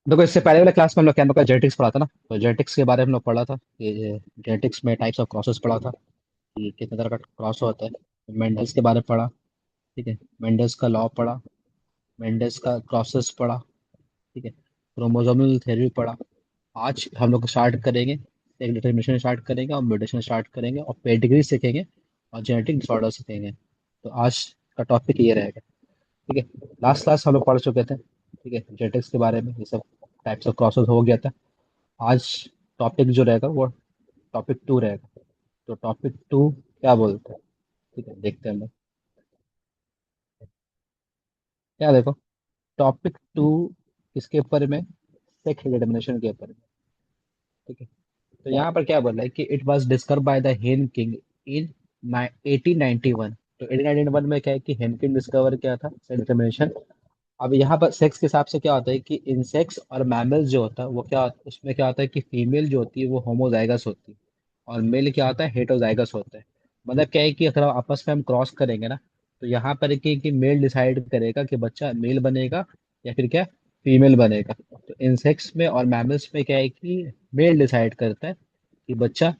देखो, इससे पहले वाले क्लास में हम लोग क्या, हम लोग का जेनेटिक्स पढ़ा था ना, तो जेनेटिक्स के बारे में हम लोग पढ़ा था कि जेनेटिक्स में टाइप्स ऑफ क्रॉसेस पढ़ा था कि कितने तरह का क्रॉस होता है। मेंडल्स के बारे में पढ़ा। ठीक है। मेंडल्स का लॉ पढ़ा। मेंडल्स का क्रॉसेस पढ़ा। ठीक है। क्रोमोसोमल थ्योरी पढ़ा। आज हम लोग स्टार्ट करेंगे, एक डिटर्मिनेशन स्टार्ट करेंगे और म्यूटेशन स्टार्ट करेंगे और पेडिग्री सीखेंगे और जेनेटिक डिसऑर्डर सीखेंगे। तो आज का टॉपिक ये रहेगा। ठीक है। लास्ट क्लास हम लोग पढ़ चुके थे, ठीक है, जेनेटिक्स के बारे में, ये सब टाइप्स ऑफ क्रॉसेस हो गया था। आज टॉपिक जो रहेगा वो टॉपिक टू रहेगा। तो टॉपिक टू क्या बोलते हैं, ठीक है, देखते हैं हम लोग। क्या देखो, टॉपिक टू किसके ऊपर में, सेक्स डिटर्मिनेशन के ऊपर में। ठीक है। तो यहाँ पर क्या बोल रहा है कि it was discovered by the हेन किंग इन 1891। तो 1891 में क्या है कि हेन किंग डिस्कवर किया था सेक्स डिटर्मिनेशन। अब यहाँ पर सेक्स के हिसाब से क्या होता है कि इंसेक्ट्स और मैमल्स जो होता है वो क्या, उसमें क्या होता है कि फीमेल जो होती है वो होमोजाइगस होती है और मेल क्या होता है, हेटरोजाइगस होता है। मतलब क्या है कि अगर आपस में हम क्रॉस करेंगे ना, तो यहाँ पर कि मेल डिसाइड करेगा कि बच्चा मेल बनेगा या फिर क्या, फीमेल बनेगा। तो इंसेक्ट्स में और मैमल्स में क्या है कि मेल डिसाइड करता है कि बच्चा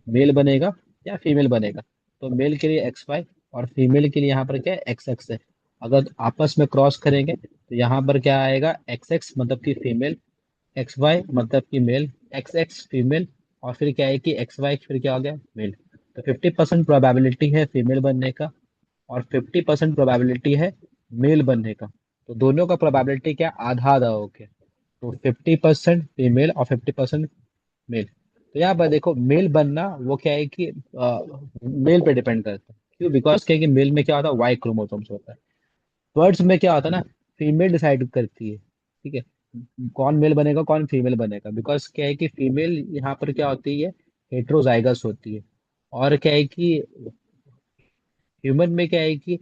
मेल बनेगा या फीमेल बनेगा। तो मेल के लिए एक्स वाई और फीमेल के लिए यहाँ पर क्या है, एक्स एक्स है। अगर आपस में क्रॉस करेंगे तो यहाँ पर क्या आएगा, एक्स एक्स मतलब कि फीमेल, एक्स वाई मतलब कि मेल, एक्स एक्स फीमेल, और फिर क्या है कि एक्स वाई फिर क्या हो गया, मेल। तो 50% प्रोबेबिलिटी है फीमेल बनने का और 50% प्रोबेबिलिटी है मेल बनने का। तो दोनों का प्रोबेबिलिटी क्या, आधा आधा हो गया। तो 50% फीमेल और 50% मेल। तो यहाँ पर देखो, मेल बनना वो क्या है कि मेल पे डिपेंड करता है। क्यों? बिकॉज क्या है कि मेल में क्या होता है, वाई क्रोमोसोम्स होता है। बर्ड्स में क्या होता है ना, फीमेल डिसाइड करती है, ठीक है, कौन मेल बनेगा कौन फीमेल बनेगा। बिकॉज क्या है कि फीमेल यहाँ पर क्या होती है, हेट्रोजाइगस होती है। और क्या है कि ह्यूमन में क्या है कि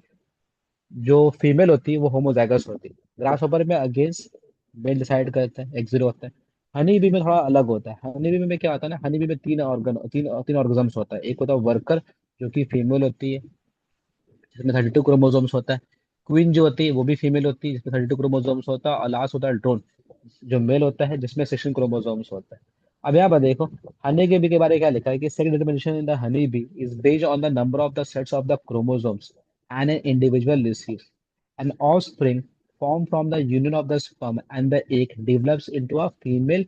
जो फीमेल होती है वो होमोजाइगस होती है। ग्रास हॉपर में अगेंस्ट मेल डिसाइड करता है, एक्स जीरो होता है। हनी बी में थोड़ा अलग होता है। हनी बी में क्या होता है ना, हनी बी में तीन ऑर्गेजम्स होता है। एक होता है वर्कर, जो कि फीमेल होती है, जिसमें 32 क्रोमोसोम्स होता है। क्वीन जो होती है वो भी फीमेल होती है, जिसमें 32 क्रोमोसोम्स होता है। और लास्ट होता है ड्रोन, जो मेल होता है, जिसमें 16 क्रोमोसोम्स होता है। अब यहाँ पर देखो, हनी के बी के बारे में क्या लिखा है कि sex determination in the honey bee is based on the number of the sets of the chromosomes and an individual receives N offspring formed from the union of the sperm and the egg develops into a female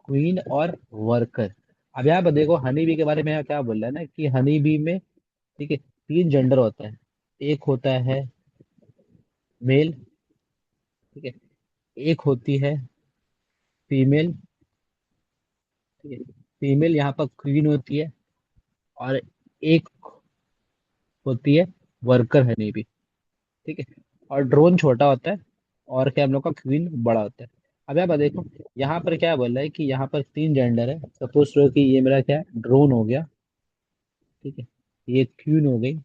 queen और worker। अब यहाँ पर देखो, honey bee के बारे में यहाँ क्या बोल रहा है ना कि हनी बी में, ठीक है, तीन जेंडर होता है। एक होता है मेल, ठीक है, एक होती है फीमेल, ठीक है, फीमेल यहाँ पर क्वीन होती है, और एक होती है वर्कर हनी भी, ठीक है। और ड्रोन छोटा होता है और क्या, हम लोग का क्वीन बड़ा होता है। अब यहाँ पर देखो, यहाँ पर क्या बोल रहा है कि यहाँ पर तीन जेंडर है। सपोज करो कि ये मेरा क्या है, ड्रोन हो गया, ठीक है, ये क्वीन हो गई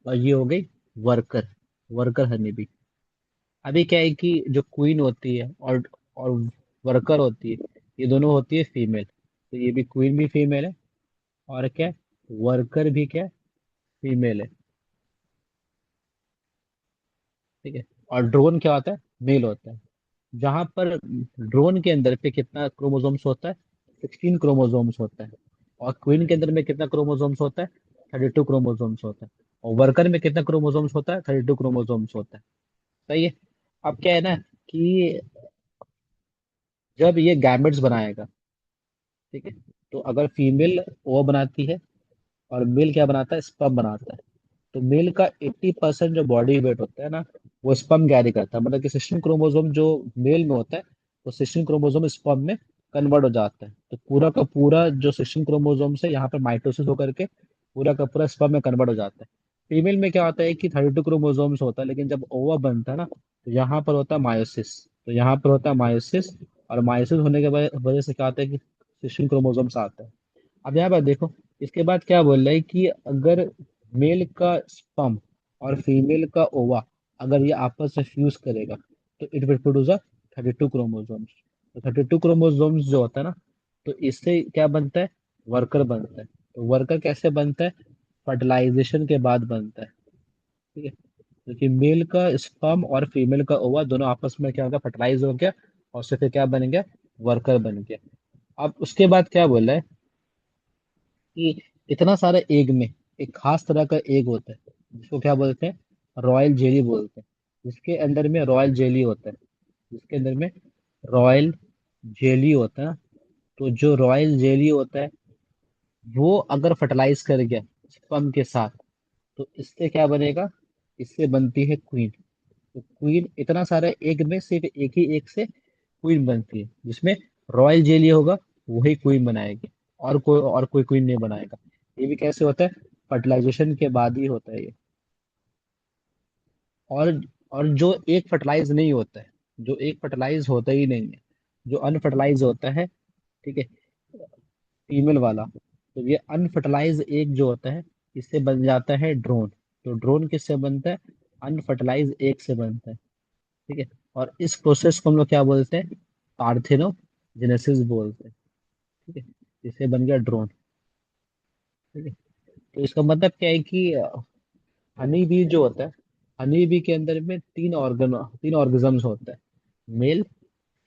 और ये हो गई वर्कर, वर्कर हनी भी। अभी क्या है कि जो क्वीन होती है और वर्कर होती है, ये दोनों होती है फीमेल। तो ये भी क्वीन भी फीमेल है और क्या, वर्कर भी क्या, फीमेल है, ठीक है। और ड्रोन क्या होता है, मेल होता है। जहां पर ड्रोन के अंदर पे कितना क्रोमोसोम्स होता है, 16 क्रोमोसोम्स होता है। और क्वीन के अंदर में कितना क्रोमोसोम्स होता है, 32 क्रोमोसोम्स होता है। और वर्कर में कितना क्रोमोसोम्स होता है, 32 क्रोमोसोम्स होता है। सही है। अब क्या है ना कि जब ये गैमेट्स बनाएगा, ठीक है, तो अगर फीमेल वो बनाती है और मेल क्या बनाता है, स्पर्म बनाता है। तो मेल का 80% जो बॉडी वेट होता है ना, वो स्पर्म कैरी करता है। मतलब कि 16 क्रोमोसोम जो मेल में होता है, तो 16 क्रोमोसोम स्पर्म में कन्वर्ट हो जाता है। तो पूरा का पूरा जो 16 क्रोमोसोम है यहाँ पर माइटोसिस होकर के पूरा का पूरा स्पर्म में कन्वर्ट हो जाता है। फीमेल में क्या होता है कि 32 क्रोमोसोम्स होता है, लेकिन जब ओवा बनता है ना, तो यहाँ पर होता है मायोसिस। तो यहाँ पर होता है मायोसिस, और मायोसिस होने के वजह से क्या होता है कि 16 क्रोमोसोम्स आता है। अब यहाँ पर देखो, इसके बाद क्या बोल रहा है कि अगर मेल का स्पर्म और फीमेल का ओवा अगर ये आपस में फ्यूज करेगा, तो it will produce a 32 chromosomes. तो 32 क्रोमोसोम्स जो होता है ना, तो इससे क्या बनता है, वर्कर बनता है। तो वर्कर कैसे बनता है, फर्टिलाइजेशन के बाद बनता है, ठीक है। क्योंकि मेल का स्पर्म और फीमेल का ओवा दोनों आपस में क्या हो गया, फर्टिलाइज हो गया, और उससे फिर क्या बन गया, वर्कर बन गया। अब उसके बाद क्या बोला है कि इतना सारा एग में एक खास तरह का एग होता है, जिसको क्या बोलते हैं, रॉयल जेली बोलते हैं। जिसके अंदर में रॉयल जेली होता है, जिसके अंदर में रॉयल जेली होता है। तो जो रॉयल जेली होता है, वो अगर फर्टिलाइज कर गया स्पर्म के साथ, तो इससे क्या बनेगा, इससे बनती है क्वीन। तो क्वीन, इतना सारा एग में सिर्फ एक ही एग से क्वीन बनती है, जिसमें रॉयल जेली होगा, वही क्वीन बनाएगी, और कोई क्वीन नहीं बनाएगा। ये भी कैसे होता है, फर्टिलाइजेशन के बाद ही होता है ये। और और जो एक फर्टिलाइज नहीं होता है, जो एक फर्टिलाइज होता ही नहीं है, जो अनफर्टिलाइज होता है, ठीक है, फीमेल वाला, तो ये अनफर्टिलाइज एग जो होता है, इससे बन जाता है ड्रोन। तो ड्रोन किससे बनता है, अनफर्टिलाइज एग से बनता है। ठीक है। और इस प्रोसेस को हम लोग क्या बोलते हैं, पार्थेनोजेनेसिस बोलते हैं। ठीक है। इससे बन गया ड्रोन। ठीक है। तो इसका मतलब क्या है कि हनी बी जो होता है, हनी बी के अंदर में तीन ऑर्गेजम्स होता है, मेल,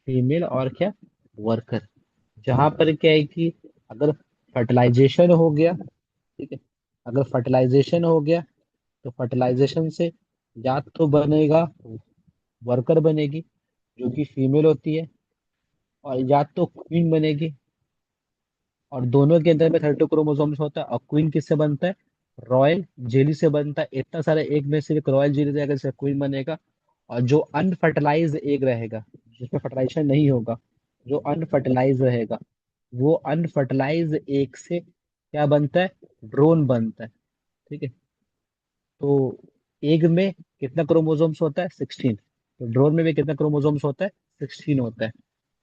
फीमेल और क्या, वर्कर। जहां पर क्या है कि अगर फर्टिलाइजेशन हो गया, ठीक है, अगर फर्टिलाइजेशन हो गया, तो फर्टिलाइजेशन से या तो बनेगा, वर्कर बनेगी जो कि फीमेल होती है, और या तो क्वीन बनेगी। और दोनों के अंदर में 32 क्रोमोसोम्स होता है। और क्वीन किससे बनता है, रॉयल जेली से बनता है। इतना सारा एग में से एक रॉयल जेली रहेगा, जिससे क्वीन बनेगा। और जो अनफर्टिलाइज एग रहेगा, जिसमें फर्टिलाइजेशन नहीं होगा, जो अनफर्टिलाइज रहेगा, वो अनफर्टिलाइज एग से क्या बनता है, ड्रोन बनता है। ठीक है। तो एग में कितना क्रोमोसोम्स होता है, 16। तो ड्रोन में भी कितना क्रोमोसोम्स होता है, 16 होता है।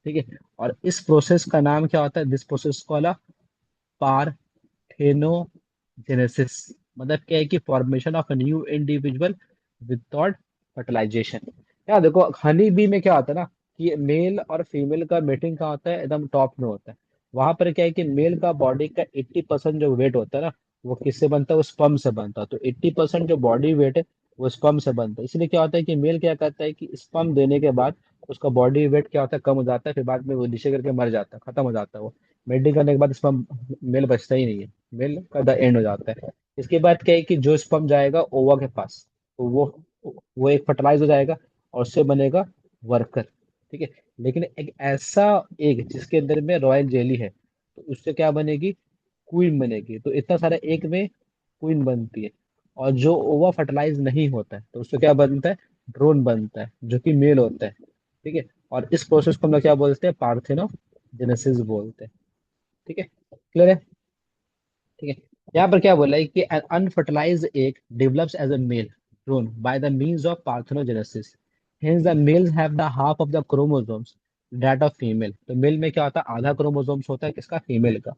ठीक है। और इस प्रोसेस का नाम क्या होता है, दिस प्रोसेस को पार्थेनोजेनेसिस। मतलब क्या है कि formation of a new individual without fertilisation. यार देखो, हनी बी में क्या होता है ना, कि मेल और फीमेल का मेटिंग का होता है, एकदम टॉप में होता है। वहां पर क्या है कि मेल का बॉडी का 80% जो वेट होता है ना, वो किससे बनता है, वो स्पर्म से बनता है। तो 80% जो बॉडी वेट है, वो स्पर्म से बनता है। इसलिए क्या होता है कि मेल क्या करता है कि स्पर्म देने के बाद उसका बॉडी वेट क्या होता है, कम हो जाता है, फिर बाद में वो नीचे करके मर जाता है, खत्म हो जाता है वो। मेल्टिंग करने के बाद स्पर्म, मेल बचता ही नहीं है, मेल का द एंड हो जाता है। इसके बाद क्या है कि जो स्पर्म जाएगा ओवा के पास, तो वो एक फर्टिलाइज हो जाएगा, और उससे बनेगा वर्कर। ठीक है। लेकिन एक ऐसा एग जिसके अंदर में रॉयल जेली है, तो उससे क्या बनेगी, क्वीन बनेगी। तो इतना सारा एग में क्वीन बनती है। और जो ओवा फर्टिलाइज नहीं होता है, तो उससे क्या बनता है, ड्रोन बनता है, जो कि मेल होता है। ठीक है। और इस प्रोसेस को हम लोग क्या बोलते हैं, पार्थेनोजेनेसिस बोलते हैं। ठीक है। क्लियर है। ठीक है। यहाँ पर क्या बोला है कि an unfertilized egg develops as a male drone by the means of parthenogenesis. Hence the males have the half of the chromosomes that of female. तो मेल में क्या होता है, आधा क्रोमोसोम्स होता है किसका, फीमेल का।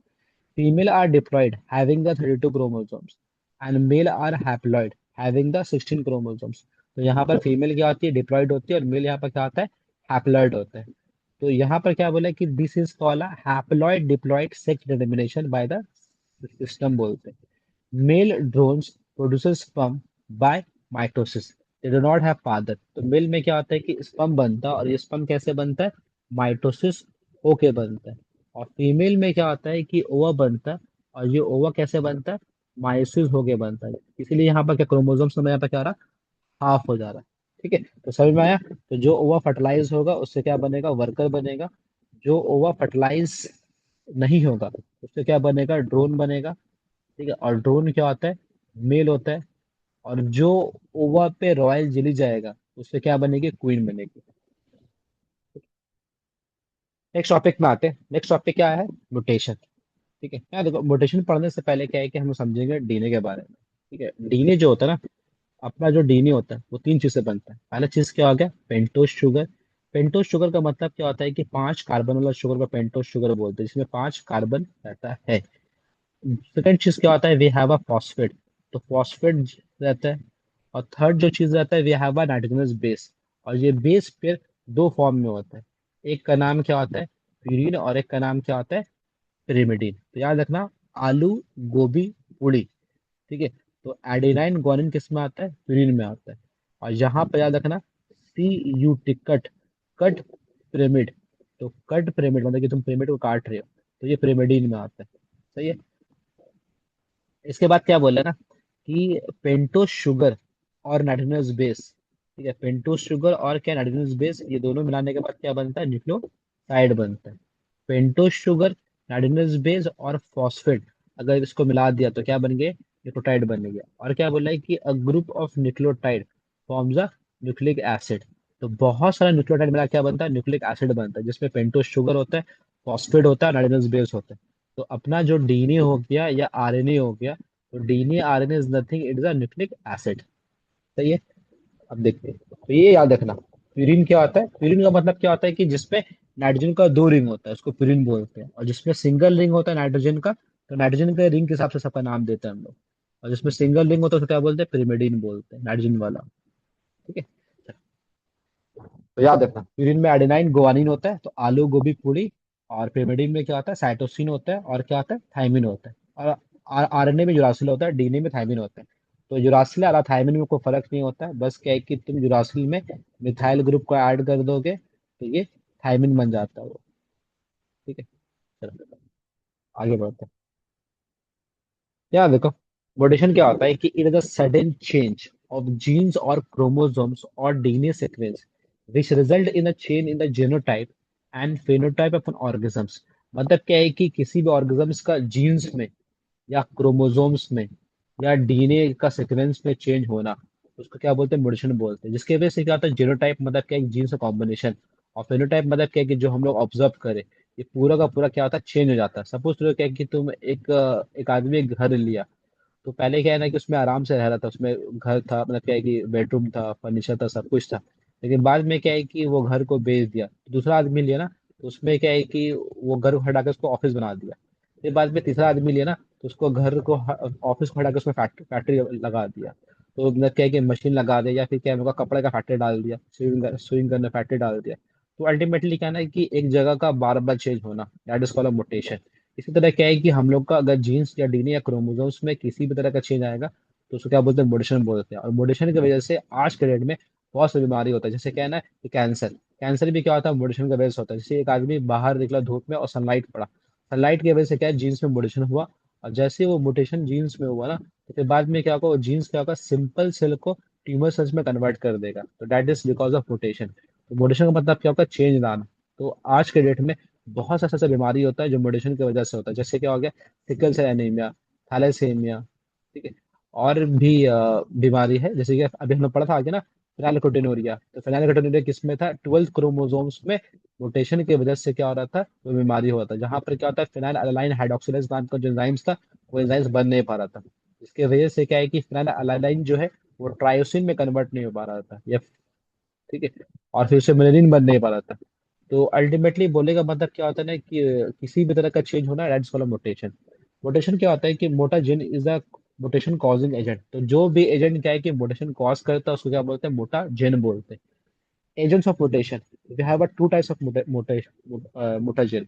Female are diploid having the 32 chromosomes and male are haploid having the 16 chromosomes. तो यहाँ पर फीमेल क्या होती है, डिप्लॉयड होती है, और मेल यहाँ पर क्या होता है, हैप्लॉयड होता है। तो यहाँ पर क्या बोला कि this is called haploid diploid sex determination by the system बोलते हैं। Male drones produces sperm by mitosis, they do not have father. तो मेल में क्या होता है कि स्पर्म बनता है, और ये स्पर्म कैसे बनता है, माइटोसिस होके बनता है। और फीमेल में क्या होता है कि ओवा बनता है, और ये ओवा कैसे बनता है, मायोसिस होके बनता है। इसीलिए यहाँ पर क्या क्रोमोसोम्स में यहाँ पर क्या हो रहा है, हाफ हो जा रहा है। ठीक है। तो समझ में आया। तो जो ओवा फर्टिलाइज होगा, उससे क्या बनेगा, वर्कर बनेगा। जो ओवा फर्टिलाइज नहीं होगा, उससे क्या बनेगा, ड्रोन बनेगा। ठीक है। और ड्रोन क्या होता है, मेल होता है। और जो ओवा पे रॉयल जेली जाएगा, उससे क्या बनेगी, क्वीन बनेगी। नेक्स्ट टॉपिक में आते हैं। नेक्स्ट टॉपिक क्या है, म्यूटेशन। ठीक है। यार देखो, म्यूटेशन पढ़ने से पहले क्या है कि हम समझेंगे डीएनए के बारे में। ठीक है। डीएनए जो होता है ना, अपना जो डीएनए होता है, वो तीन चीज से बनता है। पहला चीज क्या हो गया, पेंटोज शुगर। पेंटोज शुगर का मतलब क्या होता है कि 5 कार्बन वाला शुगर को पेंटोज शुगर बोलते हैं, जिसमें 5 कार्बन रहता है। सेकंड चीज क्या होता है, वी हैव अ फॉस्फेट। तो फॉस्फेट रहता है। और थर्ड जो चीज रहता है, we have a nitrogenous base. और ये बेस फिर दो फॉर्म में होता है। एक का नाम क्या होता है, प्यूरिन, और एक का नाम क्या होता है, पिरिमिडिन। तो याद रखना, आलू, गोभी, पूड़ी। ठीक है। तो एडेनाइन ग्वानिन किस में आता है, प्यूरिन में आता है। और यहाँ पे याद रखना CUT, कट, कट पिरामिड। तो कट पिरामिड मतलब कि तुम पिरामिड को काट रहे हो, तो ये पिरामिडीन में आता है। सही है। इसके बाद क्या बोला ना कि पेंटोस शुगर और नाइट्रोजनस बेस, ठीक है, पेंटोस शुगर और क्या नाइट्रोजनस बेस, ये दोनों मिलाने के बाद क्या बनता है, न्यूक्लियोटाइड बनता है। पेंटोस शुगर, नाइट्रोजनस बेस और फॉस्फेट, अगर इसको मिला दिया तो क्या बन गए, न्यूक्लियोटाइड बन गया। और क्या बोला है कि a group of nucleotide forms a nucleic acid. तो बहुत सारा न्यूक्लियोटाइड मिला क्या बनता है, न्यूक्लिक एसिड बनता है, जिसमें पेंटोस शुगर होता है, फॉस्फेट होता है, नाइट्रोजनस बेस होता है। तो अपना जो डीएनए हो गया या आरएनए हो गया, तो DNA RNA is nothing, it is a nucleic acid. सही है। अब देखते हैं, तो ये याद रखना, प्यूरिन क्या होता है, प्यूरिन का मतलब क्या होता है कि जिसमें नाइट्रोजन का दो रिंग होता है उसको प्यूरिन बोलते हैं, और जिसमें सिंगल रिंग होता है नाइट्रोजन का, तो नाइट्रोजन के रिंग के हिसाब से सबका नाम देते हैं हम लोग। और जिसमें सिंगल रिंग होता है उसको क्या बोलते हैं, पिरिमिडीन बोलते हैं, नाइट्रोजन वाला। ठीक है। तो याद रखना, यूरिन में एडेनाइन गुआनिन होता है, तो आलू गोभी पूरी। और pyrimidine में क्या होता है, साइटोसिन होता है, और क्या होता है, थायमिन होता है। और आरएनए में यूरासिल होता है, डीएनए में थायमिन होता है। तो यूरासिल और थायमिन में कोई फर्क नहीं होता है, बस क्या है कि तुम यूरासिल में मिथाइल ग्रुप को ऐड कर दोगे तो ये थायमिन बन जाता है वो। ठीक है। चलो आगे बढ़ते हैं। क्या देखो, म्यूटेशन क्या होता है कि it is a sudden change of genes और क्रोमोसोम्स और DNA sequence which result in a change in the genotype and phenotype of an organisms. मतलब क्या है कि किसी भी ऑर्गेजम्स का जीन्स में या क्रोमोसोम्स में या डीएनए का सीक्वेंस में चेंज होना, उसको क्या बोलते हैं, म्यूटेशन बोलते हैं। जिसकी वजह से क्या होता है, जीनोटाइप मतलब क्या है, जीन्स का कॉम्बिनेशन, और फेनोटाइप मतलब क्या है कि जो हम लोग ऑब्जर्व करें, ये पूरा का पूरा क्या होता है, चेंज हो जाता है। सपोज तो क्या है कि तुम एक आदमी एक घर लिया, तो पहले क्या है ना कि उसमें आराम से रह रहा था, उसमें घर था, मतलब क्या है कि बेडरूम था, फर्नीचर था, सब कुछ था। लेकिन बाद में क्या है कि वो घर को बेच दिया, दूसरा आदमी लिया ना, तो उसमें क्या है कि वो घर को हटा के उसको ऑफिस बना दिया। फिर बाद में तीसरा आदमी लिया ना, तो उसको घर को ऑफिस को हटा के उसमें फैक्ट्री लगा दिया। तो मतलब क्या है कि मशीन लगा दे, या फिर क्या है उनका कपड़े का फैक्ट्री डाल दिया, स्विंग करने फैक्ट्री डाल दिया। तो अल्टीमेटली क्या है ना कि एक जगह का बार बार चेंज होना, दैट इज कॉल्ड मोटेशन। इसी तरह क्या है कि हम लोग का अगर जीन्स या डीएनए या क्रोमोसोम्स में किसी भी तरह का चेंज आएगा, तो उसको क्या बोलते हैं, म्यूटेशन बोलते हैं। और म्यूटेशन की वजह से आज के डेट में बहुत सी बीमारी होता है, जैसे क्या है ना कि कैंसर। कैंसर भी क्या होता है, म्यूटेशन की वजह से होता है। जैसे एक आदमी बाहर निकला धूप में और सनलाइट पड़ा, सनलाइट की वजह से क्या है, जीन्स में म्यूटेशन हुआ। और जैसे ही वो म्यूटेशन जीन्स में हुआ ना, तो फिर बाद में क्या होगा, वो जीन्स क्या होगा, सिंपल सेल को ट्यूमर सेल्स में कन्वर्ट कर देगा। तो that is because of mutation. तो म्यूटेशन का मतलब क्या होगा, चेंज लाना। तो आज के डेट में बहुत सा ऐसा बीमारी होता है जो म्यूटेशन की वजह से होता है, जैसे क्या हो गया, सिकल सेल एनीमिया, थैलेसीमिया। ठीक है। और भी बीमारी है, जैसे कि अभी हम लोग पढ़ा था आगे ना, फिनाइलकेटोनुरिया। तो फिनाइलकेटोनुरिया किसमें था, 12th क्रोमोसोम्स में म्यूटेशन की वजह से क्या हो रहा था, वो बीमारी होता है, जहां पर क्या होता है, फिनाइल एलानाइन हाइड्रोक्सिलेज नाम का जो एंजाइम्स था, वो एंजाइम्स बन नहीं पा रहा था। इसकी वजह से क्या है कि फिनाइल एलानाइन जो है वो ट्रायोसिन में कन्वर्ट नहीं हो पा रहा था, या ठीक है, और फिर उससे मेलेनिन बन नहीं पा रहा था। तो अल्टीमेटली बोले का मतलब क्या होता है ना कि किसी भी तरह का चेंज होना, दैट्स कॉल्ड मोटेशन। मोटेशन क्या होता है कि mutagen is the mutation causing agent. तो जो भी एजेंट क्या है कि मोटेशन कॉज करता है, उसको क्या बोलते हैं, मोटा जेन बोलते हैं। Agents of mutation, we have two types of mutagen.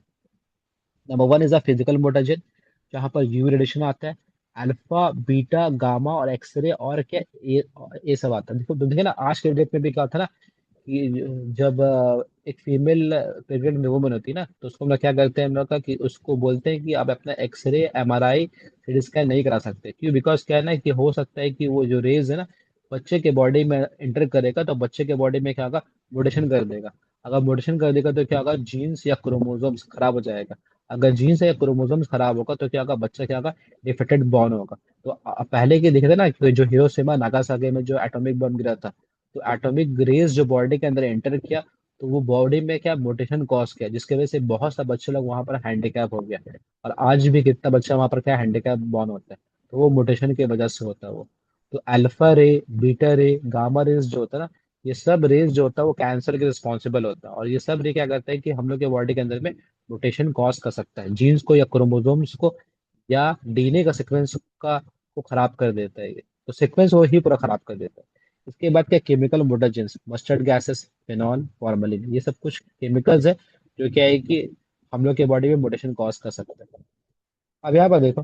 Number one is a physical mutagen, जहाँ पर यूवी रेडिएशन आता है, अल्फा बीटा गामा और एक्सरे और क्या ये सब आता है। देखो देखिए ना, आज के डेट में भी क्या था ना कि जब एक फीमेल प्रेग्नेंट वुमन होती है ना, तो उसको हम लोग क्या करते हैं, हम लोग का कि उसको बोलते हैं कि आप अपना एक्सरे, एमआरआई, सीटी स्कैन नहीं करा सकते। क्यों? बिकॉज क्या है ना कि हो सकता है कि वो जो रेज है ना, बच्चे के बॉडी में एंटर करेगा, तो बच्चे के बॉडी में क्या होगा, म्यूटेशन कर देगा। अगर म्यूटेशन कर देगा तो क्या होगा, जीन्स या क्रोमोसोम्स खराब हो जाएगा। अगर जीन्स या क्रोमोसोम्स खराब होगा तो क्या होगा, बच्चा क्या होगा, डिफेक्टेड बॉर्न होगा। तो पहले के देखे थे ना कि जो हिरोशिमा नागासाकी में जो एटॉमिक बम गिरा था, तो एटॉमिक रेज जो बॉडी के अंदर एंटर किया, तो वो बॉडी में क्या म्यूटेशन कॉज किया, जिसकी वजह से बहुत सा बच्चे लोग वहां पर हैंडीकैप हो गया। और आज भी कितना बच्चा वहां पर क्या हैंडीकैप बॉर्न होता है, तो वो म्यूटेशन की वजह से होता है वो। तो अल्फा रे, बीटा रे, गामा रेज जो होता है ना, ये सब रेज जो होता है वो कैंसर के रिस्पॉन्सिबल होता है। और ये सब रे क्या करता है कि हम लोग के बॉडी के अंदर में म्यूटेशन कॉज कर सकता है, जीन्स को या क्रोमोसोम्स को या डीएनए का सीक्वेंस का को खराब कर देता है ये। तो सीक्वेंस वो ही पूरा खराब कर देता है। इसके बाद क्या, chemical mutagens, mustard gases, phenol, formalin, ये सब कुछ केमिकल्स है जो क्या है कि हम लोग के बॉडी में म्यूटेशन कॉज कर सकते हैं। अब यहाँ पर देखो,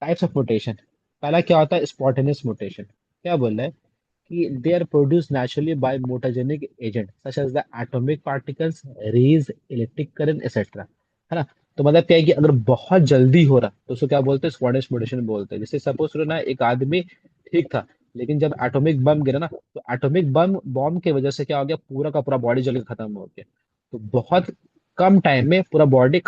टाइप्स ऑफ म्यूटेशन। पहला क्या होता है, स्पॉटेनियस म्यूटेशन। क्या बोल रहा है कि they are produced naturally by mutagenic agent such as the atomic particles, rays, electric current, etc. है ना। तो मतलब क्या है कि अगर बहुत जल्दी हो रहा तो उसको क्या बोलते हैं, स्पॉन्टेनियस म्यूटेशन बोलते हैं। जैसे सपोज करो ना, एक आदमी ठीक था, लेकिन जब एटॉमिक बम गिरा ना, तो एटॉमिक बम बॉम्ब की वजह से क्या हो गया, पूरा का पूरा बॉडी जल के खत्म हो गया। तो बहुत कम टाइम में पूरा बॉडी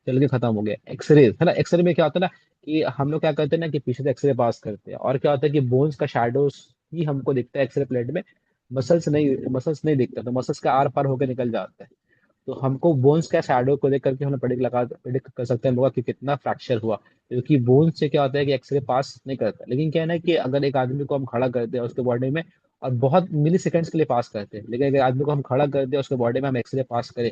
जल के खत्म हो गया। एक्सरे है ना, एक्सरे में क्या होता है ना, कि हम लोग क्या करते हैं ना, कि पीछे से एक्सरे पास करते हैं, और क्या होता है कि बोन्स का शैडोज ही हमको दिखता है एक्सरे प्लेट में। मसल्स नहीं दिखता, तो मसल्स का आर पार होकर निकल जाता है। तो हमको बोन्स का शैडो को देख करके हम प्रिडिक्ट कर सकते हैं होगा कि कितना फ्रैक्चर हुआ, क्योंकि बोन्स से क्या होता है कि एक्सरे पास नहीं करता। लेकिन क्या है ना, कि अगर एक आदमी को हम खड़ा करते हैं उसके बॉडी में, और बहुत मिली सेकेंड्स के लिए पास करते हैं, लेकिन अगर आदमी को हम खड़ा कर दिया उसके बॉडी में, हम एक्सरे पास करें,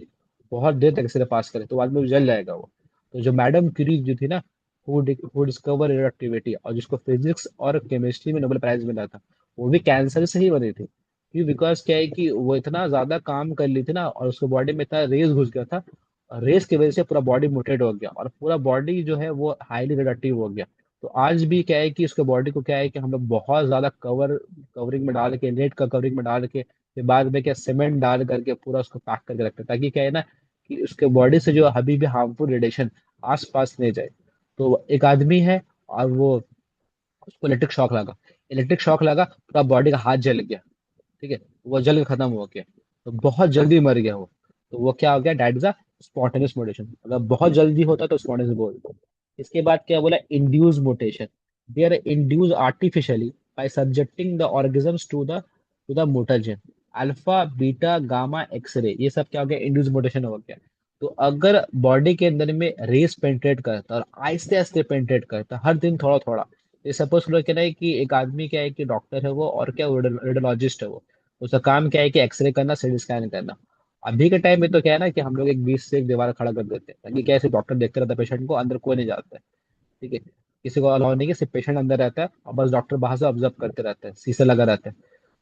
बहुत देर तक एक्सरे पास करें, तो वो आदमी जल जाएगा वो। तो जो मैडम क्यूरी जो थी ना, हु डिस्कवर रेडियो एक्टिविटी, और जिसको फिजिक्स और केमिस्ट्री में नोबेल प्राइज मिला था, वो भी कैंसर से ही बनी थी। क्यों? बिकॉज क्या है कि वो इतना ज्यादा काम कर ली थी ना, और उसके बॉडी में इतना रेस घुस गया था, रेस की वजह से पूरा बॉडी मोटेट हो गया, और पूरा बॉडी जो है वो हाईली रिडक्टिव हो गया। तो आज भी क्या है कि उसके बॉडी को क्या है कि हम लोग बहुत ज्यादा कवरिंग में डाल के, नेट का कवरिंग में डाल के, फिर बाद में क्या सीमेंट डाल करके पूरा उसको पैक करके रखते हैं, ताकि क्या है ना, कि उसके बॉडी से जो अभी भी हार्मफुल रेडिएशन आस पास नहीं जाए। तो एक आदमी है, और वो, उसको इलेक्ट्रिक शॉक लगा, पूरा बॉडी का हाथ जल गया। ठीक है, वो जल के खत्म हो गया, तो बहुत जल्दी मर गया वो। तो वो क्या हो गया, that is a spontaneous mutation. अगर बहुत जल्दी होता तो स्पॉन्टेनियस बोलते हैं। इसके बाद क्या बोला, induce mutation. They are induce artificially by subjecting the organisms to the mutagen, alpha beta gamma X ray, ये सब क्या हो गया, इंड्यूस म्यूटेशन हो गया। तो अगर बॉडी के अंदर में रेस पेंट्रेट करता और आहिस्ते आहिस्ते पेंट्रेट करता हर दिन थोड़ा थोड़ा, ये सपोज करो क्या है कि एक आदमी क्या है कि डॉक्टर है वो, और क्या रेडियोलॉजिस्ट है वो, उसका काम क्या है कि एक्सरे करना, सीटी स्कैन करना। अभी के टाइम में तो क्या है ना, कि हम लोग एक बीच से एक दीवार खड़ा कर देते हैं, ताकि क्या है, सिर्फ डॉक्टर देखते रहता है पेशेंट को, अंदर कोई नहीं जाता है। ठीक है, किसी को अलाउ नहीं है, सिर्फ पेशेंट अंदर रहता है, और बस डॉक्टर बाहर से ऑब्जर्व करते रहते हैं, शीशे लगा रहता है।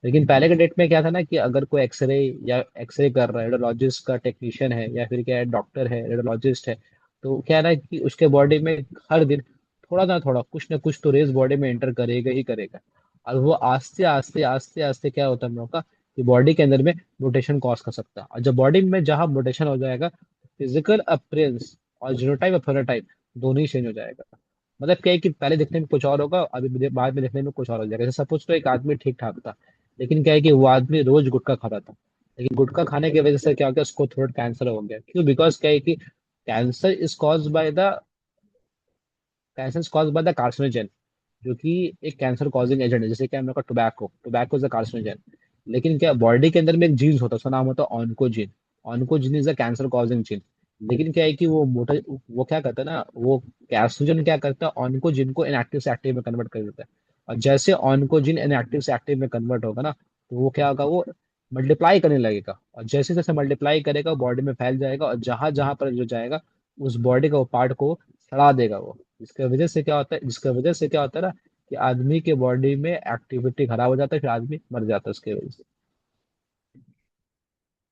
लेकिन पहले के डेट में क्या था ना, कि अगर कोई एक्सरे या एक्सरे कर रहा है, रेडियोलॉजिस्ट का टेक्नीशियन है, या फिर क्या है, डॉक्टर है, रेडियोलॉजिस्ट है, तो क्या है ना, कि उसके बॉडी में हर दिन थोड़ा ना कुछ तो रेज बॉडी में एंटर करेगा ही करेगा। और वो आस्ते आस्ते आस्ते आस्ते क्या होता है हम लोग का, कि बॉडी के अंदर में म्यूटेशन कॉज कर सकता है। और जब बॉडी में जहाँ म्यूटेशन हो जाएगा, फिजिकल अपीयरेंस और जीनोटाइप और फेनोटाइप दोनों ही चेंज हो जाएगा। मतलब क्या है कि पहले दिखने में कुछ और होगा, अभी बाद में दिखने में कुछ और हो जाएगा। जैसे सपोज तो एक आदमी ठीक ठाक था, लेकिन क्या है कि वो आदमी रोज गुटखा खाता था, लेकिन गुटखा खाने की वजह से क्या हो गया, उसको थ्रोट कैंसर हो गया। क्यों? बिकॉज क्या है कि cancer is cause by the cancer is cause by the carcinogen, जो कि एक कैंसर कॉजिंग एजेंट है। जैसे कि हम लोग का tobacco tobacco is a carcinogen. लेकिन क्या, बॉडी के अंदर में एक जीन्स होता है, उसका नाम होता है oncogene. Oncogene is a cancer causing gene. लेकिन क्या है कि वो मोटा, वो क्या करता है ना, वो कैस्ट्रोजन क्या करता है, ऑन्कोजीन को इनएक्टिव से एक्टिव में कन्वर्ट कर देता है। और जैसे ऑन्कोजीन इनएक्टिव से एक्टिव में कन्वर्ट होगा ना, तो वो क्या होगा, वो मल्टीप्लाई करने लगेगा, और जैसे जैसे मल्टीप्लाई करेगा बॉडी में फैल जाएगा, और जहां जहां पर जो जाएगा, उस बॉडी का वो पार्ट को सड़ा देगा वो। जिसके वजह से क्या होता है ना, कि आदमी के बॉडी में एक्टिविटी खराब हो जाता है, फिर आदमी मर जाता है उसके वजह से।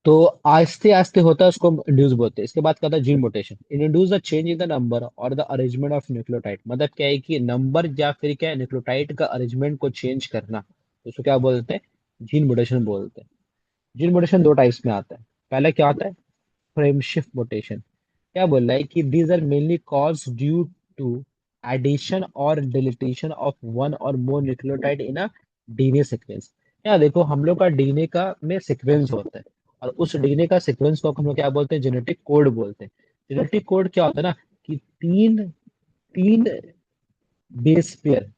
तो आस्ते आस्ते होता है, उसको इंड्यूस बोलते हैं। इसके बाद क्या होता है, gene mutation. Introduce the change in the number और द अरेंजमेंट ऑफ न्यूक्लियोटाइड। मतलब क्या है कि नंबर या फिर क्या है, न्यूक्लियोटाइड का अरेंजमेंट को चेंज करना, तो उसको क्या बोलते हैं, जीन म्यूटेशन बोलते हैं। जीन म्यूटेशन दो टाइप्स में आता है। पहले क्या होता है, फ्रेम शिफ्ट म्यूटेशन। क्या बोल रहा है कि these are mainly cause due to addition और डिलीशन ऑफ वन और more nucleotide in a DNA sequence. या देखो, हम लोग का डीएनए का में सीक्वेंस होता है, और उस डीएनए का सीक्वेंस को हम लोग क्या बोलते हैं, जेनेटिक कोड बोलते हैं। जेनेटिक कोड क्या होता है ना, कि तीन तीन बेस पेयर,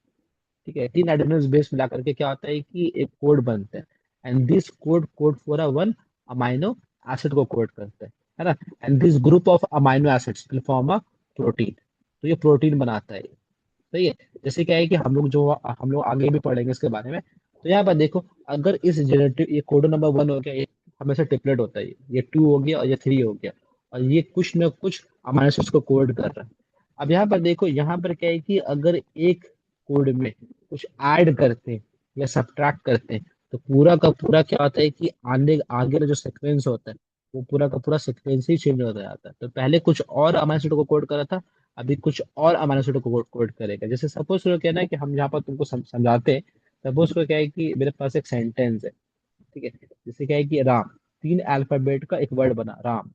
ठीक है, तीन एडेनोस बेस मिला करके क्या होता है कि एक कोड बनता है। And this code for a one amino acid को कोड करता है ना। And this group of amino acids will form a protein. तो ये प्रोटीन बनाता है। सही है। जैसे क्या है कि हम लोग आगे भी पढ़ेंगे इसके बारे में। तो यहाँ पर देखो, अगर इस जेनेटिक, ये कोडो नंबर वन हो गया, ये हमेशा ट्रिपलेट होता है, ये टू हो गया, और ये थ्री हो गया, और ये कुछ ना कुछ अमाइनो एसिड्स को कोड कर रहा है। अब यहाँ पर देखो, यहाँ पर क्या है कि अगर एक कोड में कुछ ऐड करते हैं या सब्ट्रैक्ट करते हैं, तो पूरा का पूरा क्या होता है कि आगे आगे का जो सीक्वेंस होता है, वो पूरा का पूरा सीक्वेंस ही चेंज होता जाता है। तो पहले कुछ और अमाइनो एसिड को कोड करा था, अभी कुछ और अमाइनो एसिड को कोड करेगा। जैसे सपोज करो क्या है ना, कि हम यहाँ पर तुमको समझाते हैं, सपोज को क्या है कि मेरे पास एक सेंटेंस है, ठीक है, जैसे क्या है कि राम, तीन अल्फाबेट का एक वर्ड बना राम।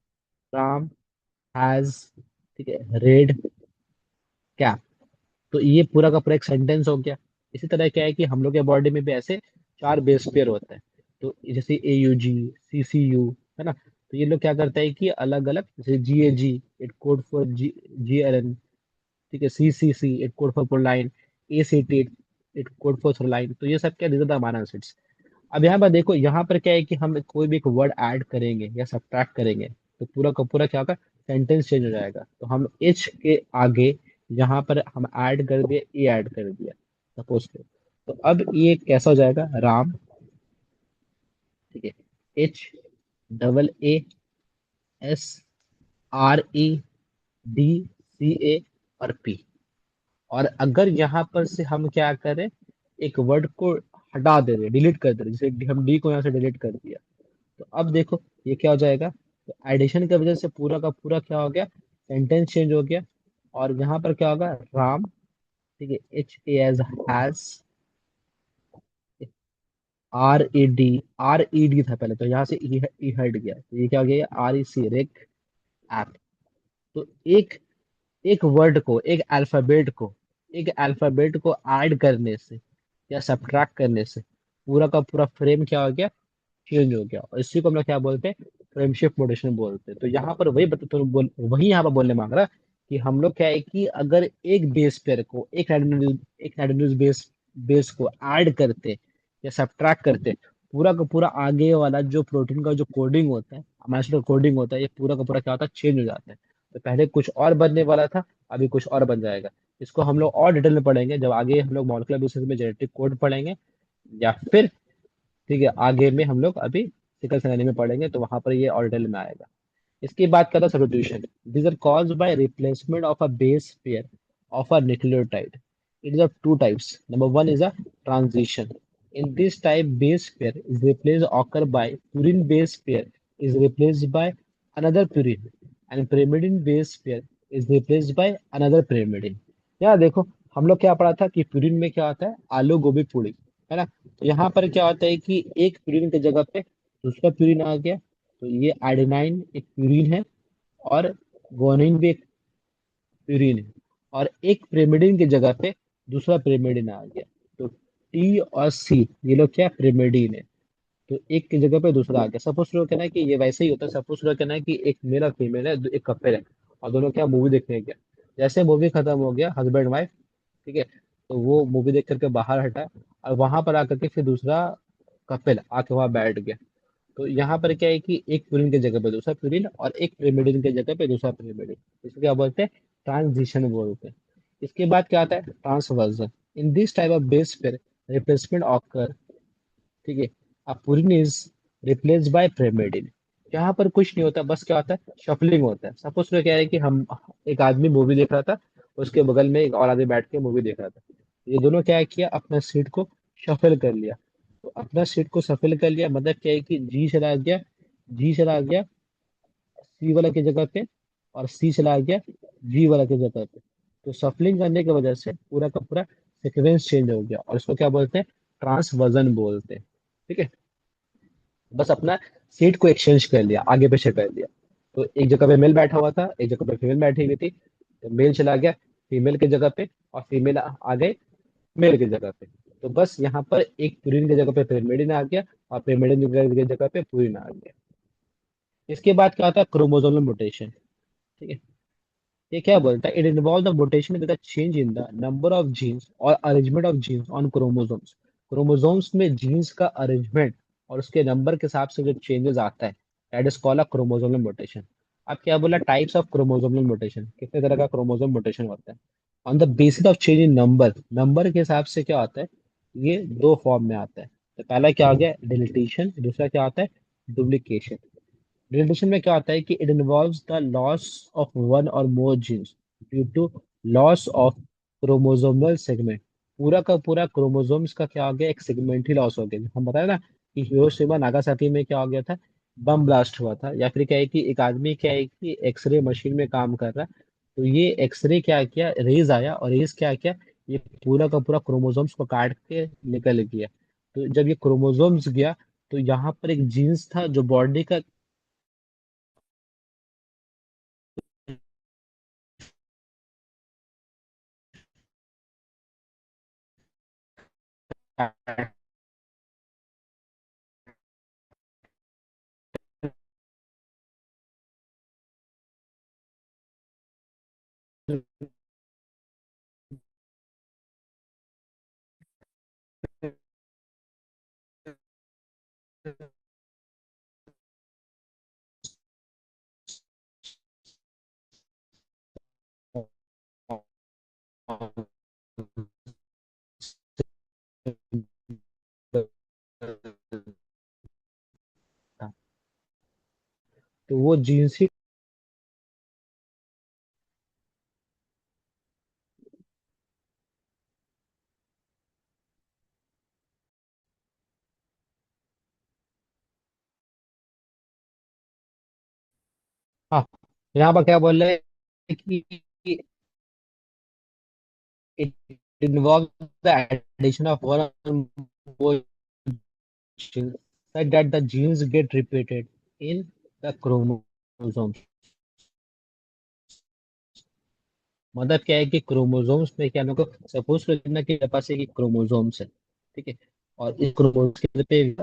राम हैज, ठीक है, रेड कैप। तो ये पूरा का पूरा एक सेंटेंस हो गया। इसी तरह क्या है कि हम लोग के बॉडी में भी ऐसे चार बेस पेयर होते हैं। तो जैसे AUG, CCU, है ना, तो ये लोग क्या करते हैं कि अलग अलग, जैसे GAG, it code for GLN, ठीक है, CCC, it code for proline, ACT, it code for थ्रोलाइन। तो ये सब क्या, this are the amino acids. अब यहाँ पर देखो, यहाँ पर क्या है कि हम कोई भी एक वर्ड ऐड करेंगे या सब्ट्रैक्ट करेंगे, तो पूरा का पूरा क्या होगा, सेंटेंस चेंज हो जाएगा। तो हम एच के आगे यहाँ पर हम ऐड कर दिए, ए ऐड कर दिया, सपोज के। तो अब ये कैसा हो जाएगा, राम, ठीक है, HAASREDCA और P। और अगर यहाँ पर से हम क्या करें, एक वर्ड को हटा दे रहे, डिलीट कर दे रहे, जैसे हम डी को यहाँ से डिलीट कर दिया, तो अब देखो ये क्या हो जाएगा। तो एडिशन की वजह से पूरा का पूरा क्या हो गया, सेंटेंस चेंज हो गया। और यहाँ पर क्या होगा, राम, ठीक है, HAS, हैज, RED था पहले, तो यहाँ से ई हट गया, तो ये क्या हो गया, REC, रेक ऐप। तो एक एक वर्ड को, एक अल्फाबेट को ऐड करने से या सब्ट्रैक्ट करने से पूरा का पूरा फ्रेम क्या हो गया, चेंज हो गया। और इसी को हम लोग क्या बोलते हैं, फ्रेम शिफ्ट मोटेशन बोलते हैं। तो यहाँ पर वही यहाँ पर बोलने मांग रहा कि हम लोग क्या है कि अगर एक बेस पेयर को, एक नाइट्रोजन बेस को ऐड करते या सब्ट्रैक्ट करते, पूरा का पूरा आगे वाला जो प्रोटीन का जो कोडिंग होता है, अमीनो एसिड का कोडिंग होता है, ये पूरा का पूरा क्या होता है, चेंज हो जाता है। तो पहले कुछ और बनने वाला था, अभी कुछ और बन जाएगा। इसको हम लोग और डिटेल में पढ़ेंगे जब आगे हम लोग मॉलिक्यूलर बेसिस में जेनेटिक कोड पढ़ेंगे, या फिर, ठीक है, आगे में हम लोग अभी सिकल सेल एनीमिया में पढ़ेंगे, तो वहां पर ये और डिटेल में आएगा। इसकी बात करता substitution. These are caused by replacement of a base pair of a nucleotide. It is of two types. Number one is a transition. In this type, base pair is replaced occur by purine base pair is replaced by another purine, and pyrimidine base pair is replaced by another pyrimidine. यहाँ देखो, हम लोग क्या पढ़ा था कि purine में क्या होता है, आलू गोभी पूड़ी, है ना। तो यहाँ पर क्या होता है कि एक प्यूरिन की जगह पे दूसरा प्यूरिन आ गया। तो ये एडेनाइन एक प्यूरिन है, और गुआनिन भी एक प्यूरिन है। और एक pyrimidine की जगह पे दूसरा pyrimidine आ गया। तो T और C, ये लोग क्या, pyrimidine है। तो एक की जगह पे दूसरा आ गया। सपोज करो कहना है कि ये वैसे ही होता है, सपोज करो कहना है कि एक मेल और फीमेल है, एक कपल है, और दोनों क्या मूवी देखने गया। जैसे मूवी खत्म हो गया, हस्बैंड वाइफ, ठीक है, तो वो मूवी देख करके बाहर हटा, और वहां पर आकर के फिर दूसरा कपल आके वहां बैठ गया। तो यहाँ पर क्या है कि एक प्यूरिन की जगह पे दूसरा प्यूरिन, और एक pyrimidine की जगह पे दूसरा pyrimidine, इसको क्या बोलते हैं, ट्रांजिशन बोलते हैं। इसके बाद क्या आता है, transversion. In this type of base pair replacement occur, ठीक है, अब पुरीन इज रिप्लेस्ड बाय pyrimidine। यहाँ पर कुछ नहीं होता, बस क्या होता है, शफलिंग होता है। सपोज क्या है कि हम, एक आदमी मूवी देख रहा था, उसके बगल में एक और आदमी बैठ के मूवी देख रहा था। ये दोनों क्या है किया, अपना सीट को शफल कर लिया। तो अपना सीट को सफल कर लिया मतलब क्या है कि जी चला गया सी वाला की जगह पे, और सी चला गया जी वाला की जगह पे। तो सफलिंग करने की वजह से पूरा का पूरा सीक्वेंस चेंज हो गया, और इसको क्या बोलते हैं, ट्रांसवर्जन बोलते हैं। ठीक है, बस अपना सीट को एक्सचेंज कर लिया, आगे पीछे कर लिया। तो एक जगह पे मेल बैठा हुआ था, एक जगह पे फीमेल बैठी हुई थी, तो मेल चला गया फीमेल की जगह पे, और फीमेल आ गए मेल की जगह पे। तो बस यहाँ पर एक पुरीन की जगह पे pyrimidine आ गया, और pyrimidine की जगह पे पुरीन आ गया। इसके बाद क्या होता है, क्रोमोसोमल म्यूटेशन। ठीक है, ये क्या बोलता है, it involve the mutation with a change in the number of genes और arrangement of genes on chromosomes. Chromosomes में जीन्स का अरेंजमेंट और उसके नंबर के हिसाब से जो चेंजेस आता है, that is called a chromosomal mutation. अब क्या बोला, टाइप्स ऑफ क्रोमोसोमल म्यूटेशन, कितने तरह का क्रोमोसोम म्यूटेशन होता है। On the basis of change in number, number के हिसाब से क्या होता है, ये दो फॉर्म में आता है। तो पहला क्या हो गया, डिलीटेशन, दूसरा क्या आता है, डुप्लीकेशन। डिलीशन में क्या होता है कि it involves the loss of one और more genes due to loss of chromosomal segment. पूरा का पूरा क्रोमोसोम्स का क्या हो गया, एक सेगमेंट ही लॉस हो गया। हम बताया ना कि हिरोशिमा नागासाकी में क्या हो गया था, बम ब्लास्ट हुआ था। या फिर क्या है कि एक आदमी क्या है कि एक्सरे मशीन में काम कर रहा है, तो ये एक्सरे क्या किया, रेज आया, और रेज क्या किया, ये पूरा का पूरा क्रोमोसोम्स को काट के निकल गया। तो जब ये क्रोमोसोम्स गया, तो यहाँ पर एक जीन्स था जो बॉडी का था। तो वो जीन्स ही। हाँ, यहाँ पर क्या बोल रहे हैं कि it involves the addition of one or more genes, such that the genes get repeated in the chromosomes। मतलब क्या है कि क्रोमोसोम्स में क्या हमको सपोज करना कि मेरे पास एक क्रोमोसोम्स है, ठीक है, और इस क्रोमोसोम्स के पे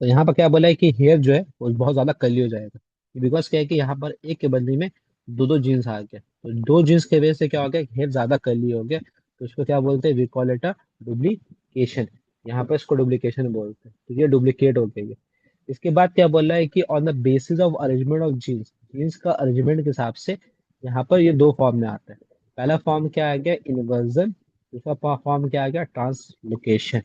तो यहाँ पर क्या बोला है कि हेयर जो है वो बहुत ज्यादा कर्ली हो जाएगा। बिकॉज क्या है कि यहाँ पर एक के बदले में दो दो जीन्स आ गए, तो दो जीन्स की वजह से क्या हो गया, हेयर ज्यादा कर्ली हो गया। तो इसको क्या बोलते हैं, we call it a duplication. यहाँ पर इसको डुप्लीकेशन बोलते हैं, तो ये डुप्लीकेट हो गई है। इसके बाद क्या बोल रहा है कि on the basis of arrangement of genes, genes का अरेंजमेंट के हिसाब से यहाँ पर ये दो फॉर्म में आता है। पहला फॉर्म क्या आ गया, इन्वर्जन। दूसरा फॉर्म क्या आ गया, ट्रांसलोकेशन।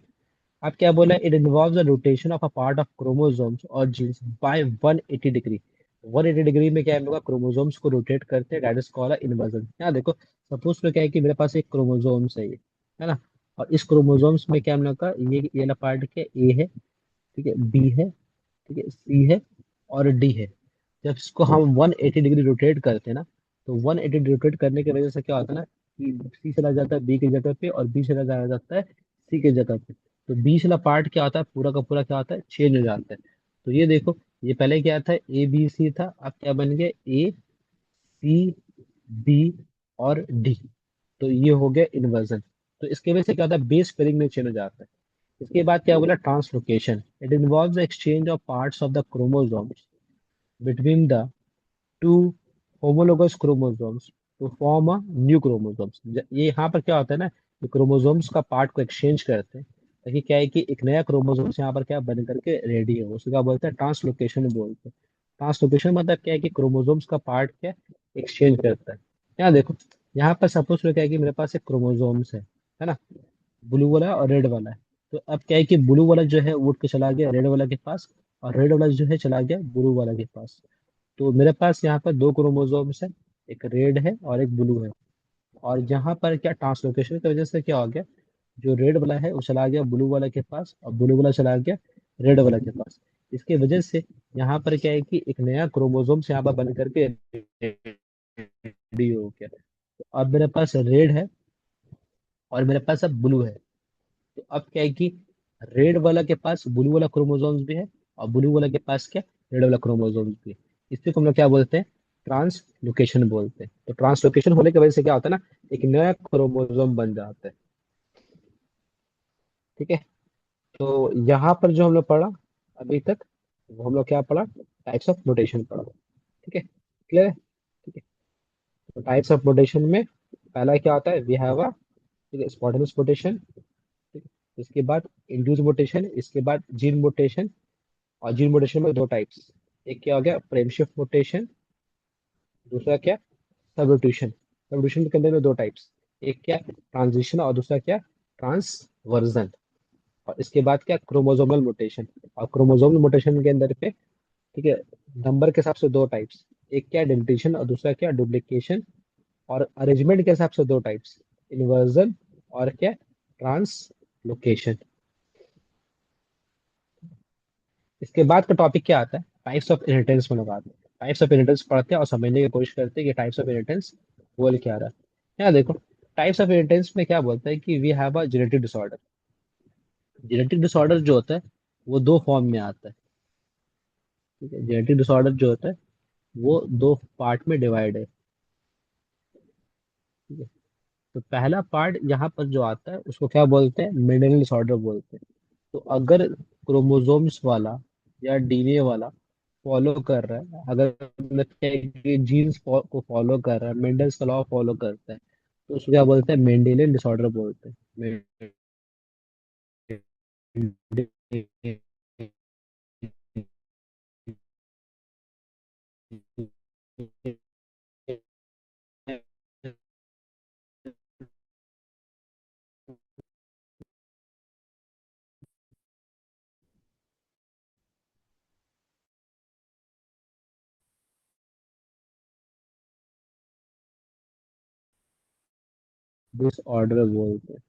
अब क्या बोला, it involve the rotation of a part of chromosomes और जीन्स बाय 180 डिग्री। 180 डिग्री में क्या है, हम लोग क्रोमोसोम्स को रोटेट करते हैं, दैट इज कॉल्ड इन्वर्जन। यहाँ देखो, सपोज तो क्या है कि मेरे पास एक क्रोमोसोम्स है, ये है ना, और इस क्रोमोसोम्स में क्या हम लोग का ये वाला पार्ट क्या, ए है, ठीक है, बी है, ठीक है, सी है, और डी है। जब इसको हम 180 डिग्री रोटेट करते हैं ना, तो 180 डिग्री रोटेट करने की वजह से क्या होता है ना, कि सी चला जाता है बी की जगह पे और बी चला जाया जाता है सी की जगह पे। तो बीच वाला पार्ट क्या होता है, पूरा का पूरा क्या होता है, चेंज हो जाता है। तो ये देखो, ये पहले क्या था, ए बी सी था, अब क्या बन गया, ए सी बी और डी। तो ये हो गया इन्वर्जन। तो इसके वजह से क्या होता है, बेस पेयरिंग में चेंज हो जाता है। इसके बाद क्या बोला, translocation. It involves the exchange of parts of the chromosomes between the two homologous chromosomes to form a new chromosomes। ये यहाँ पर क्या होता है ना, कि क्रोमोसोम्स का पार्ट को एक्सचेंज करते हैं, ताकि क्या है कि एक नया क्रोमोसोम्स यहाँ पर क्या बन करके रेडी हो, उसको क्या बोलते हैं, ट्रांसलोकेशन बोलते हैं। ट्रांसलोकेशन मतलब क्या है कि क्रोमोसोम्स का पार्ट क्या एक्सचेंज करता है। यहाँ देखो, यहाँ पर सपोज क्या है कि मेरे पास एक क्रोमोसोम्स है ना, ब्लू वाला और रेड वाला है। तो अब क्या है कि ब्लू वाला जो है उठ के चला गया रेड वाला के पास, और रेड वाला जो है चला गया ब्लू वाला के पास। तो मेरे पास यहाँ पर दो क्रोमोसोम्स है, एक रेड है और एक ब्लू है। और यहाँ पर क्या, ट्रांसलोकेशन की वजह से क्या हो गया, जो रेड वाला है वो चला गया ब्लू वाला के पास, और ब्लू वाला चला गया रेड वाला के पास। इसके वजह से यहाँ पर क्या है कि एक नया क्रोमोसोम्स यहाँ पर बन करके रेडी हो गया। तो अब मेरे पास रेड है और मेरे पास अब ब्लू है। तो अब क्या है कि रेड वाला के पास ब्लू वाला क्रोमोसोम्स भी है, और ब्लू वाला के पास क्या, रेड वाला क्रोमोसोम्स भी है। इसी को हम लोग क्या बोलते हैं, ट्रांसलोकेशन बोलते हैं। तो ट्रांसलोकेशन होने की वजह से क्या होता है ना, एक नया क्रोमोसोम बन जाता है। ठीक है। तो यहाँ पर जो हम लोग पढ़ा अभी तक, वो हम लोग क्या पढ़ा, टाइप्स ऑफ म्यूटेशन पढ़ा। ठीक है, क्लियर है। ठीक है। तो टाइप्स ऑफ म्यूटेशन में पहला क्या होता है, वी हैव अ, ठीक है, स्पॉटेनियस म्यूटेशन। ठीक है। इसके बाद इंड्यूस म्यूटेशन, इसके बाद जीन म्यूटेशन। और जीन म्यूटेशन में दो टाइप्स, एक क्या हो गया, फ्रेम शिफ्ट म्यूटेशन, दूसरा क्या, सब्स्टिट्यूशन। सब्स्टिट्यूशन के अंदर में दो टाइप्स, एक क्या, ट्रांजिशन, और दूसरा क्या, ट्रांसवर्जन, और इसके बाद क्या, क्रोमोसोमल म्यूटेशन। और क्रोमोसोमल म्यूटेशन के अंदर पे, ठीक है, नंबर के हिसाब से दो टाइप्स, एक क्या डिलीशन और दूसरा क्या डुप्लीकेशन। और अरेंजमेंट के हिसाब से दो टाइप्स, इन्वर्जन और क्या, ट्रांसलोकेशन। इसके बाद का टॉपिक क्या आता है, टाइप्स ऑफ इनहेरिटेंस में लोग आते हैं। टाइप्स ऑफ इनहेरिटेंस पढ़ते हैं और समझने की कोशिश करते हैं कि टाइप्स ऑफ इनहेरिटेंस बोल क्या रहा है। यहाँ देखो, टाइप्स ऑफ इनहेरिटेंस में क्या बोलता है कि we have a genetic disorder. Genetic disorder जो होता है वो दो फॉर्म में आता है। ठीक है, जेनेटिक डिसऑर्डर जो होता है वो दो पार्ट में डिवाइड है। ठीक है, तो पहला पार्ट यहाँ पर जो आता है उसको क्या बोलते हैं, मेंडेलियन डिसऑर्डर बोलते हैं। तो अगर क्रोमोसोम्स वाला या डीएनए वाला फॉलो कर रहा है, अगर मतलब जीन्स को फॉलो कर रहा है, मेंडल्स का लॉ फॉलो करता है, तो उसको क्या बोलते हैं, मेंडेलियन डिसऑर्डर बोलते हैं। डिसऑर्डर बोलते हैं।